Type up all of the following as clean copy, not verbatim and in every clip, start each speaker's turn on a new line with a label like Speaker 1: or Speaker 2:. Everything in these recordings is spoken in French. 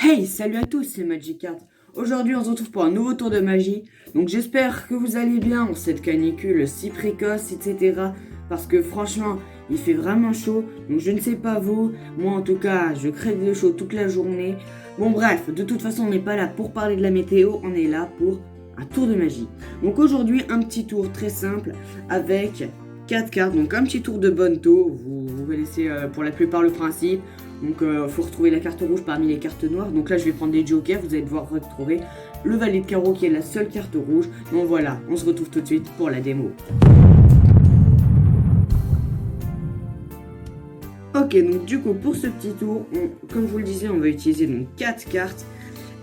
Speaker 1: Hey, salut à tous, c'est Magikarp. Aujourd'hui, on se retrouve pour un nouveau tour de magie. Donc, j'espère que vous allez bien en cette canicule si précoce, etc. Parce que franchement, il fait vraiment chaud. Donc, je ne sais pas vous. Moi, en tout cas, je crève de chaud toute la journée. Bon, bref, de toute façon, on n'est pas là pour parler de la météo. On est là pour un tour de magie. Donc, aujourd'hui, un petit tour très simple avec 4 cartes. Donc, un petit tour de Bonto. Vous connaissez pour la plupart le principe. Donc il faut retrouver la carte rouge parmi les cartes noires. Donc là je vais prendre des jokers, vous allez devoir retrouver le valet de carreau qui est la seule carte rouge. Donc voilà, on se retrouve tout de suite pour la démo. Ok, donc du coup pour ce petit tour, comme je vous le disais, on va utiliser donc 4 cartes.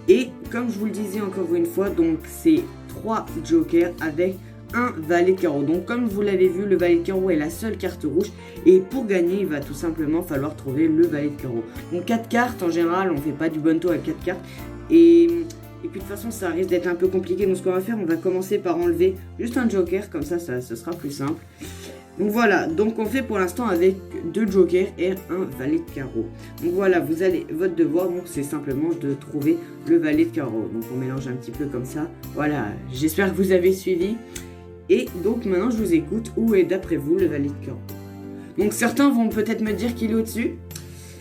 Speaker 1: Et comme je vous le disais encore une fois, donc c'est 3 jokers avec un valet de carreau. Donc comme vous l'avez vu, le valet de carreau est la seule carte rouge. Et pour gagner, il va tout simplement falloir trouver le valet de carreau. Donc 4 cartes, en général, on ne fait pas du bonto avec 4 cartes. Et puis de toute façon, ça risque d'être un peu compliqué. Donc ce qu'on va faire, on va commencer par enlever juste un joker. Comme ça sera plus simple. Donc voilà, donc on fait pour l'instant avec 2 jokers et un valet de carreau. Donc voilà, votre devoir, donc c'est simplement de trouver le valet de carreau. Donc on mélange un petit peu comme ça. Voilà, j'espère que vous avez suivi. Et donc maintenant je vous écoute, où est d'après vous le valet de carreau? Donc certains vont peut-être me dire qu'il est au-dessus,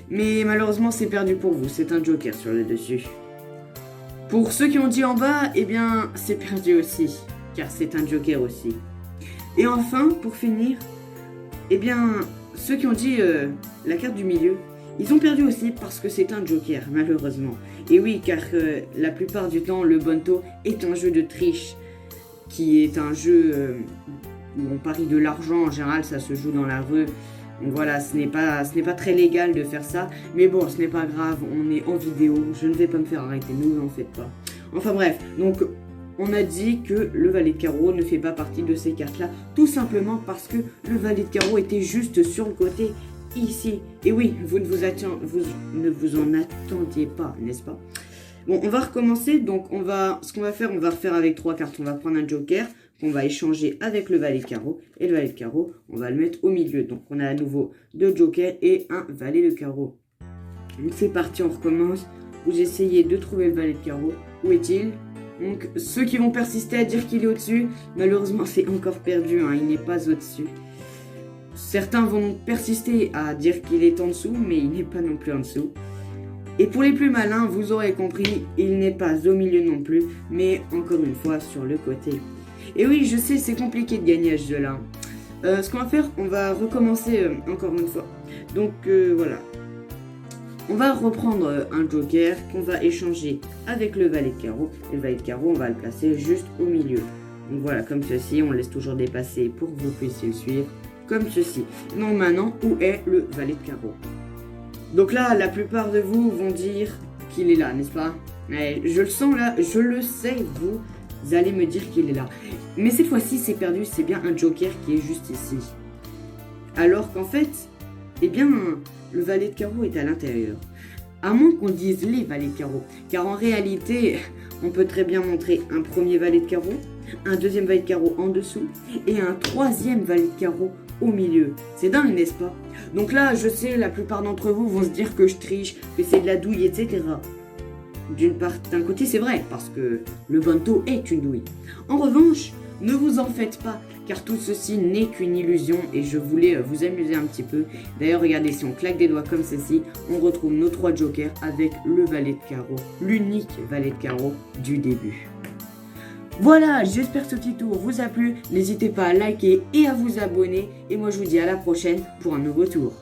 Speaker 1: mais malheureusement c'est perdu pour vous, c'est un joker sur le dessus. Pour ceux qui ont dit en bas, eh bien c'est perdu aussi, car c'est un joker aussi. Et enfin, pour finir, eh bien ceux qui ont dit la carte du milieu, ils ont perdu aussi parce que c'est un joker, malheureusement. Et oui, car la plupart du temps, le Bonto est un jeu de triche, qui est un jeu où on parie de l'argent. En général, ça se joue dans la rue. Donc voilà, ce n'est pas très légal de faire ça. Mais bon, ce n'est pas grave, on est en vidéo. Je ne vais pas me faire arrêter, ne vous en faites pas. Enfin bref, donc on a dit que le valet de carreau ne fait pas partie de ces cartes-là. Tout simplement parce que le valet de carreau était juste sur le côté, ici. Et oui, vous ne vous en attendiez pas, n'est-ce pas? Bon, on va recommencer, donc ce qu'on va faire, on va refaire avec 3 cartes. On va prendre un joker qu'on va échanger avec le valet de carreau. Et le valet de carreau, on va le mettre au milieu. Donc on a à nouveau 2 jokers et un valet de carreau. Donc c'est parti, on recommence. Vous essayez de trouver le valet de carreau. Où est-il? Donc ceux qui vont persister à dire qu'il est au-dessus, malheureusement c'est encore perdu, hein, il n'est pas au-dessus. Certains vont persister à dire qu'il est en dessous, mais il n'est pas non plus en dessous. Et pour les plus malins, vous aurez compris, il n'est pas au milieu non plus, mais encore une fois sur le côté. Et oui, je sais, c'est compliqué de gagner à ce jeu-là. Ce qu'on va faire, on va recommencer encore une fois. Donc voilà. On va reprendre un joker qu'on va échanger avec le valet de carreau. Et le valet de carreau, on va le placer juste au milieu. Donc voilà, comme ceci, on laisse toujours dépasser pour que vous puissiez le suivre. Comme ceci. Donc maintenant, où est le valet de carreau? Donc là, la plupart de vous vont dire qu'il est là, n'est-ce pas? Je le sens là, je le sais, vous allez me dire qu'il est là. Mais cette fois-ci, c'est perdu, c'est bien un joker qui est juste ici. Alors qu'en fait, eh bien, le valet de carreau est à l'intérieur. À moins qu'on dise les valets de carreau. Car en réalité, on peut très bien montrer un premier valet de carreau, un deuxième valet de carreau en dessous et un troisième valet de carreau au milieu. C'est dingue, n'est-ce pas? Donc là, je sais, la plupart d'entre vous vont se dire que je triche, que c'est de la douille, etc. D'un côté, c'est vrai, parce que le Bonto est une douille. En revanche, ne vous en faites pas, car tout ceci n'est qu'une illusion et je voulais vous amuser un petit peu. D'ailleurs, regardez, si on claque des doigts comme ceci, on retrouve nos 3 jokers avec le valet de carreau, l'unique valet de carreau du début. Voilà, j'espère que ce petit tour vous a plu. N'hésitez pas à liker et à vous abonner. Et moi, je vous dis à la prochaine pour un nouveau tour.